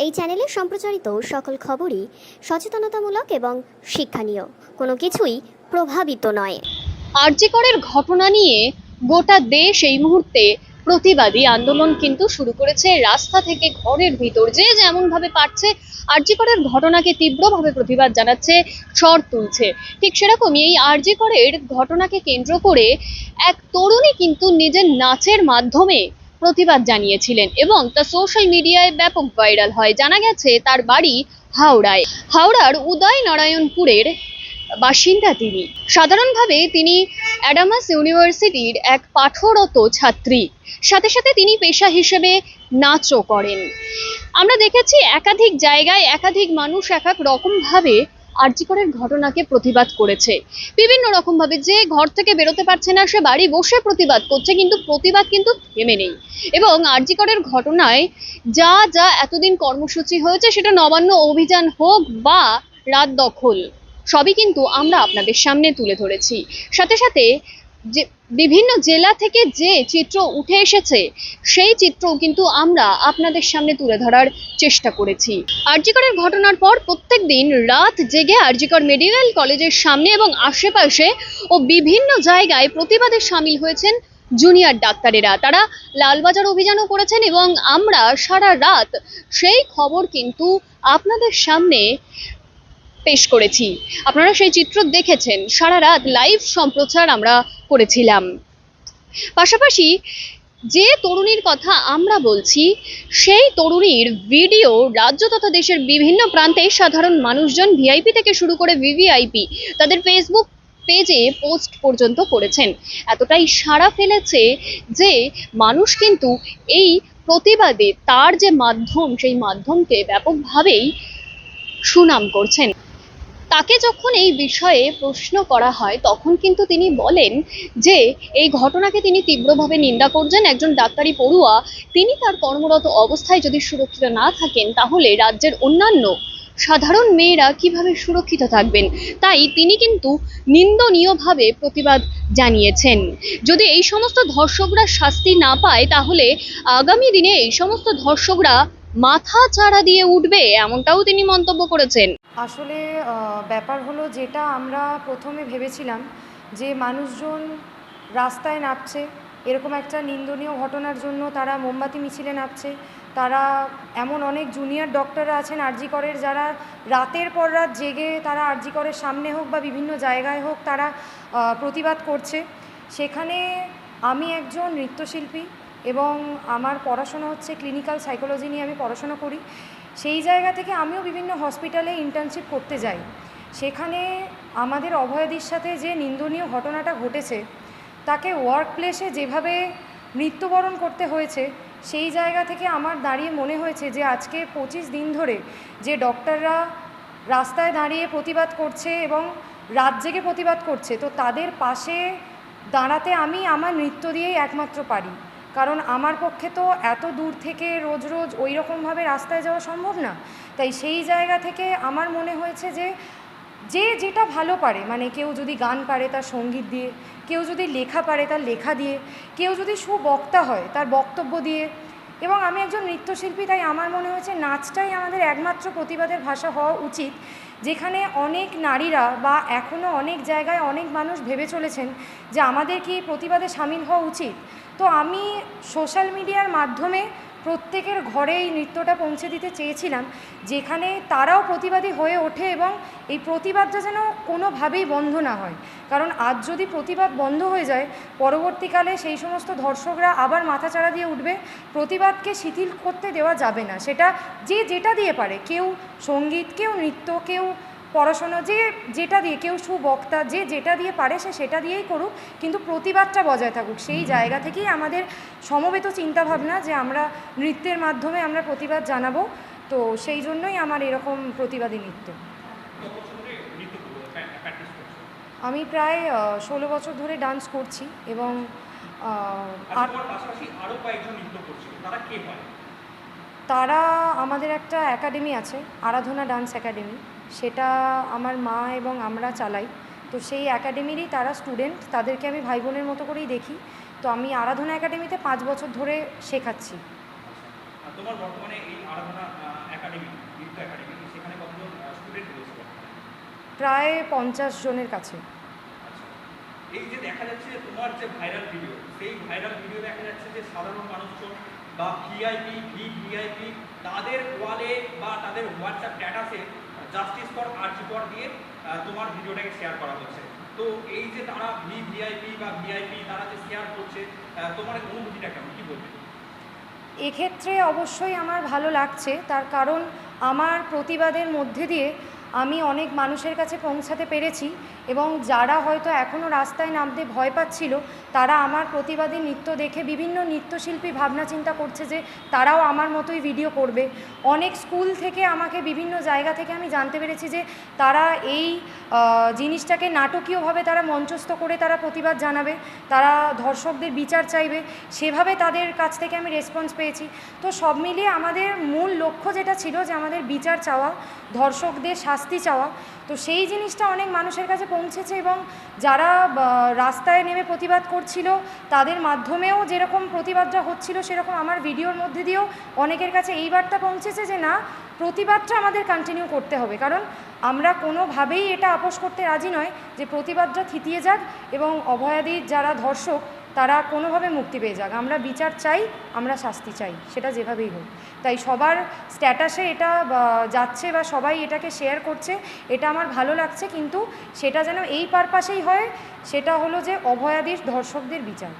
এই চ্যানেলে সম্প্রচারিত সকল খবরই সচেতনতামূলক এবং শিক্ষণীয়, কোনো কিছুই প্রভাবিত নয়। আরজি করের ঘটনা নিয়ে গোটা দেশ এই মুহূর্তে প্রতিবাদী আন্দোলন কিন্তু শুরু করেছে। রাস্তা থেকে ঘরের ভিতর যে যেমন ভাবে পারছে আরজি করের ঘটনাকে তীব্রভাবে প্রতিবাদ জানাচ্ছে, ঝড় তুলছে। ঠিক সেরকমই এই আরজি করের ঘটনাকে কেন্দ্র করে এক তরুণী কিন্তু নিজের নাচের মাধ্যমে প্রতিবাদ জানিয়েছিলেন এবং তা সোশ্যাল মিডিয়ায় ব্যাপক ভাইরাল হয়। জানা গেছে তার বাড়ি হাওড়ায়। হাওড়ার উদয় নারায়ণপুরের বাসিন্দা তিনি। সাধারণভাবে তিনি অ্যাডামাস ইউনিভার্সিটির এক পাঠরত ছাত্রী, সাথে সাথে তিনি পেশা হিসেবে নাচও করেন। আমরা দেখেছি একাধিক জায়গায় একাধিক মানুষ এক এক রকম ভাবে আরজি করের ঘটনাকে প্রতিবাদ করেছে। বিভিন্ন রকম ভাবে, যে ঘর থেকে বেরোতে পারছে না সে বাড়ি বসে প্রতিবাদ করছে, কিন্তু প্রতিবাদ কিন্তু থেমে নেই। এবং আরজি করের ঘটনায় যা যা এতদিন কর্মসূচি হয়েছে, সেটা নবান্ন অভিযান হোক বা রাত দখল, সবই কিন্তু আমরা আপনাদের সামনে তুলে ধরেছি। সাথে সাথে যে বিভিন্ন জেলা থেকে যে চিত্র উঠে এসেছে সেই চিত্রও কিন্তু আমরা আপনাদের সামনে তুলে ধরার চেষ্টা করেছি। আরজি করের ঘটনার পর প্রত্যেক দিন রাত জেগে আরজি কর মেডিকেল কলেজের সামনে এবং আশেপাশে ও বিভিন্ন জায়গায় প্রতিবাদে সামিল হয়েছেন জুনিয়র ডাক্তারেরা। তারা লালবাজার অভিযানও করেছেন এবং আমরা সারা রাত সেই খবর কিন্তু আপনাদের সামনে পেশ করেছি। আপনারা সেই চিত্র দেখেছেন, সারা রাত লাইভ সম্প্রচার আমরা করেছিলাম। পাশাপাশি যে তরুণীর কথা আমরা বলছি, সেই তরুণীর ভিডিও রাজ্য তথা দেশের বিভিন্ন প্রান্তে সাধারণ মানুষজন, ভিআইপি থেকে শুরু করে ভিভিআইপি, তাদের ফেসবুক পেজে পোস্ট পর্যন্ত করেছেন। এতটাই সাড়া ফেলেছে যে মানুষ কিন্তু এই প্রতিবাদে তার যে মাধ্যম, সেই মাধ্যমকে ব্যাপকভাবেই সুনাম করছেন। তাকে যখন এই বিষয়ে প্রশ্ন করা হয় তখন কিন্তু তিনি বলেন যে এই ঘটনাকে তিনি তীব্রভাবে নিন্দা করছেন। একজন ডাক্তারি পড়ুয়া, তিনি তার কর্মরত অবস্থায় যদি সুরক্ষিত না থাকেন, তাহলে রাজ্যের অন্যান্য সাধারণ মেয়েরা কিভাবে সুরক্ষিত থাকবেন। তাই তিনি কিন্তু নিন্দনীয়ভাবে প্রতিবাদ জানিয়েছেন। যদি এই সমস্ত ধর্ষকরা শাস্তি না পায়, তাহলে আগামী দিনে এই সমস্ত ধর্ষকরা মাথা চাড়া দিয়ে উঠবে, এমনটাও তিনি মন্তব্য করেছেন। আসলে ব্যাপার হলো, যেটা আমরা প্রথমে ভেবেছিলাম যে মানুষজন রাস্তায় নামছে এরকম একটা নিন্দনীয় ঘটনার জন্য, তারা মোমবাতি মিছিলে নামছে, তারা এমন অনেক জুনিয়র ডক্টররা আছেন আরজি করের, যারা রাতের পর রাত জেগে তারা আরজি করের সামনে হোক বা বিভিন্ন জায়গায় হোক তারা প্রতিবাদ করছে। সেখানে আমি একজন নৃত্যশিল্পী এবং আমার পড়াশোনা হচ্ছে ক্লিনিক্যাল সাইকোলজি নিয়ে আমি পড়াশোনা করি। সেই জায়গা থেকে আমিও বিভিন্ন হসপিটালে ইন্টার্নশিপ করতে যাই। সেখানে আমাদের অভয়াদির সাথে যে নিন্দনীয় ঘটনাটা ঘটেছে, তাকে ওয়ার্ক প্লেসে যেভাবে মৃত্যুবরণ করতে হয়েছে, সেই জায়গা থেকে আমার দাঁড়িয়ে মনে হয়েছে যে আজকে 25 দিন ধরে যে ডক্টররা রাস্তায় দাঁড়িয়ে প্রতিবাদ করছে এবং রাত জেগে প্রতিবাদ করছে, তো তাদের পাশে দাঁড়াতে আমি আমার নৃত্য দিয়েই একমাত্র পারি। কারণ আমার পক্ষে তো এত দূর থেকে রোজ রোজ ওই রকমভাবে রাস্তায় যাওয়া সম্ভব না। তাই সেই জায়গা থেকে আমার মনে হয়েছে যে যে যেটা ভালো পারে, মানে কেউ যদি গান পারে তার সঙ্গীত দিয়ে, কেউ যদি লেখা পারে তার লেখা দিয়ে, কেউ যদি সুবক্তা হয় তার বক্তব্য দিয়ে, এবং আমি একজন নৃত্যশিল্পী, তাই আমার মনে হয়েছে নাচটাই আমাদের একমাত্র প্রতিবাদের ভাষা হওয়া উচিত। যেখানে অনেক নারীরা বা এখনও অনেক জায়গায় অনেক মানুষ ভেবে চলেছেন যে আমাদের কি প্রতিবাদে সামিল হওয়া উচিত। তো আমি সোশ্যাল মিডিয়ার মাধ্যমে প্রত্যেকের ঘরে এই নৃত্যটা পৌঁছে দিতে চেয়েছিলাম, যেখানে তারাও প্রতিবাদী হয়ে ওঠে এবং এই প্রতিবাদটা যেন কোনোভাবেই বন্ধ না হয়। কারণ আজ যদি প্রতিবাদ বন্ধ হয়ে যায়, পরবর্তীকালে সেই সমস্ত ধর্ষকরা আবার মাথাচাড়া দিয়ে উঠবে। প্রতিবাদকে শিথিল করতে দেওয়া যাবে না, সেটা যে যেটা দিয়ে পারে, কেউ সঙ্গীত, কেউ নৃত্য, কেউ পড়াশোনা, যে যেটা দিয়ে, কেউ সুবক্তা, যে যেটা দিয়ে পারে সে সেটা দিয়েই করুক, কিন্তু প্রতিবাদটা বজায় থাকুক। সেই জায়গা থেকেই আমাদের সমবেত চিন্তাভাবনা যে আমরা নৃত্যের মাধ্যমে আমরা প্রতিবাদ জানাবো। তো সেই জন্যই আমার এরকম প্রতিবাদী নৃত্য। আমি প্রায় 16 বছর ধরে ডান্স করছি এবং তারা, আমাদের একটা একাডেমি আছে, আরাধনা ডান্স একাডেমি, সেটা আমার মা এবং আমরা চালাই। তো সেই একাডেমিরই তারা স্টুডেন্ট, তাদেরকে আমি ভাই বোনের মতো করেই দেখি। তো আমি আরাধনা একাডেমিতে 5 বছর ধরে শেখাচ্ছি। তোমার বর্তমানে এই আরাধনা একাডেমি প্রায় 50 জনের কাছে। আচ্ছা, এই যে দেখা যাচ্ছে তোমার যে ভাইরাল ভিডিও, সেই ভাইরাল ভিডিও দেখা যাচ্ছে যে সাধারণ মানুষজন বা ভিআইপি ভিভিআইপি তাদের ওয়ালে বা তাদের হোয়াটসঅ্যাপ স্ট্যাটাসে জাস্টিস ফর আরজি কর দিয়ে তোমার ভিডিওটাকে শেয়ার করা হচ্ছে। তো এই যে তারা ভিভিআইপি বা ভিআইপি তারা যে শেয়ার করছে, তোমার অনুভূতিটা কেমন, কি বলবে? এক্ষেত্রে অবশ্যই আমার ভালো লাগছে, তার কারণ আমার প্রতিবাদের মধ্যে দিয়ে আমি অনেক মানুষের কাছে পৌঁছাতে পেরেছি এবং যারা হয়তো এখনও রাস্তায় নামতে ভয় পাচ্ছিল তারা আমার প্রতিবাদী নৃত্য দেখে বিভিন্ন নৃত্যশিল্পী ভাবনা চিন্তা করছে যে তারাও আমার মতোই ভিডিও করবে। অনেক স্কুল থেকে আমাকে বিভিন্ন জায়গা থেকে আমি জানতে পেরেছি যে তারা এই জিনিসটাকে নাটকীয়ভাবে তারা মঞ্চস্থ করে তারা প্রতিবাদ জানাবে, তারা ধর্ষকদের বিচার চাইবে, সেভাবে তাদের কাছ থেকে আমি রেসপন্স পেয়েছি। তো সব মিলিয়ে আমাদের মূল লক্ষ্য যেটা ছিল যে আমাদের বিচার চাওয়া, ধর্ষকদের শাস্তি চাওয়া, তো সেই জিনিসটা অনেক মানুষের কাছে পৌঁছেছে এবং যারা রাস্তায় নেমে প্রতিবাদ করছিল তাদের মাধ্যমেও যেরকম প্রতিবাদটা হচ্ছিল সেরকম আমার ভিডিওর মধ্যে দিয়েও অনেকের কাছে এই বার্তা পৌঁছেছে যে না, প্রতিবাদটা আমাদের কন্টিনিউ করতে হবে, কারণ আমরা কোনোভাবেই এটা আপোস করতে রাজি নয় যে প্রতিবাদটা থিতিয়ে যাক এবং অভয়াদির যারা ধর্ষক তারা কোনোভাবে মুক্তি পেয়ে যাক। আমরা বিচার চাই, আমরা শাস্তি চাই, সেটা যেভাবেই হোক। তাই সবার স্ট্যাটাসে এটা যাচ্ছে বা সবাই এটাকে শেয়ার করছে, এটা আমার ভালো লাগছে, কিন্তু সেটা যেন এই পারপাসেই হয়, সেটা হলো যে অভয়াদির ধর্ষকদের বিচার।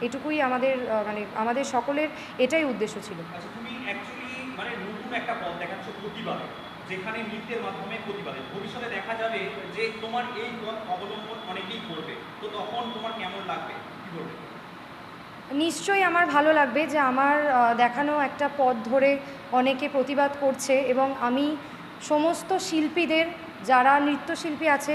এটুকুই আমাদের মানে আমাদের সকলের এটাই উদ্দেশ্য ছিল। আচ্ছা, তুমি অ্যাকচুয়ালি মানে নতুন একটা পথ দেখাচ্ছ প্রতিবাদে, যেখানে নৃত্যের মাধ্যমে প্রতিবাদে ভবিষ্যতে দেখা যাবে যে তোমার এই পথ অবলম্বন অনেকেই করবে, তো তখন তোমার কেমন লাগবে, কি বলবে? নিশ্চয়ই আমার ভালো লাগবে যে আমার দেখানো একটা পথ ধরে অনেকে প্রতিবাদ করছে এবং আমি সমস্ত শিল্পীদের, যারা নৃত্যশিল্পী আছে,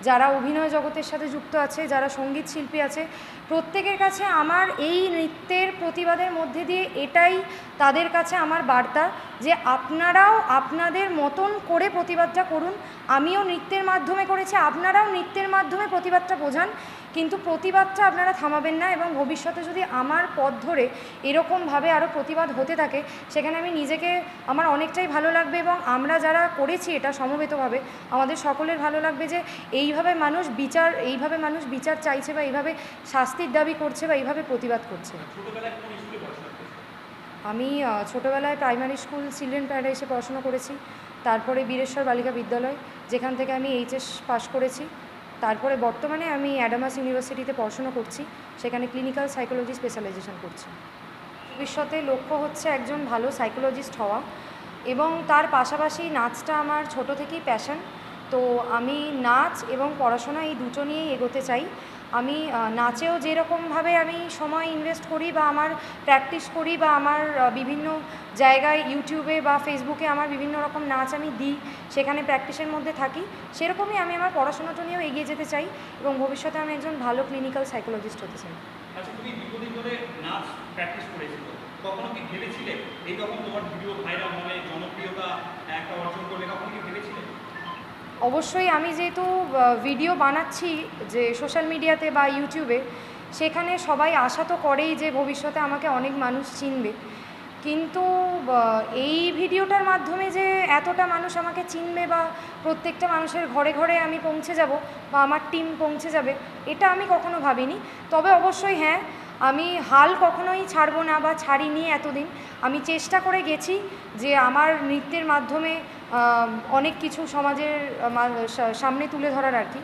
যারা অভিনয় জগতের সাথে যুক্ত আছে, যারা সঙ্গীত শিল্পী আছে, প্রত্যেকের কাছে আমার এই নৃত্যের প্রতিবাদের মধ্যে দিয়ে এটাই তাদের কাছে আমার বার্তা যে আপনারাও আপনাদের মতন করে প্রতিবাদটা করুন। আমিও নৃত্যের মাধ্যমে করেছি, আপনারাও নৃত্যের মাধ্যমে প্রতিবাদটা বোঝান, কিন্তু প্রতিবাদটা আপনারা থামাবেন না এবং ভবিষ্যতে যদি আমার পথ ধরে এরকমভাবে আরও প্রতিবাদ হতে থাকে সেখানে আমি নিজেকে, আমার অনেকটাই ভালো লাগবে এবং আমরা যারা করেছি এটা সমবেতভাবে আমাদের সকলের ভালো লাগবে যে এইভাবে মানুষ বিচার চাইছে বা এইভাবে শাস্তির দাবি করছে বা এইভাবে প্রতিবাদ করছে। ছোটবেলায় কোন স্কুলে পড়াশোনা করেছো? আমি ছোটোবেলায় প্রাইমারি স্কুল চিলড্রেন প্যারাডাইসে পড়াশোনা করেছি, তারপরে বীরেশ্বর বালিকা বিদ্যালয়, যেখান থেকে আমি এইচএস পাশ করেছি। তারপরে বর্তমানে আমি অ্যাডামাস ইউনিভার্সিটিতে পড়াশোনা করছি, সেখানে ক্লিনিক্যাল সাইকোলজি স্পেশালাইজেশন করছি। ভবিষ্যতে লক্ষ্য হচ্ছে একজন ভালো সাইকোলজিস্ট হওয়া এবং তার পাশাপাশি নাচটা আমার ছোট থেকেই প্যাশন, তো আমি নাচ এবং পড়াশোনা এই দুটো নিয়েই এগোতে চাই। আমি নাচেও যেরকমভাবে আমি সময় ইনভেস্ট করি বা আমার প্র্যাকটিস করি বা আমার বিভিন্ন জায়গায় ইউটিউবে বা ফেসবুকে আমার বিভিন্ন রকম নাচ আমি দিই, সেখানে প্র্যাকটিসের মধ্যে থাকি, সেরকমই আমি আমার পড়াশোনাটা নিয়েও এগিয়ে যেতে চাই এবং ভবিষ্যতে আমি একজন ভালো ক্লিনিক্যাল সাইকোলজিস্ট হতে চাই। আচ্ছা, তুমি দীর্ঘদিন ধরে নাচ প্র্যাকটিস করেছিল, কখনো কি ভেবেছিলে এই যখন তোমার ভিডিও ভাইরাল হবে, জনপ্রিয়তা একটা অর্জন করবে, কখনো কি ভেবেছিলে? অবশ্যই আমি যেহেতু ভিডিও বানাচ্ছি যে সোশ্যাল মিডিয়াতে বা ইউটিউবে, সেখানে সবাই আশা তো করেই যে ভবিষ্যতে আমাকে অনেক মানুষ চিনবে, কিন্তু এই ভিডিওটার মাধ্যমে যে এতটা মানুষ আমাকে চিনবে বা প্রত্যেকটা মানুষের ঘরে ঘরে আমি পৌঁছে যাব বা আমার টিম পৌঁছে যাবে, এটা আমি কখনো ভাবিনি। তবে অবশ্যই হ্যাঁ, আমি হাল কখনোই ছাড়বো না বা ছাড়িনি এতদিন। আমি চেষ্টা করে গেছি যে আমার নৃত্যের মাধ্যমে অনেক কিছু সমাজের সামনে তুলে ধরার আর কি।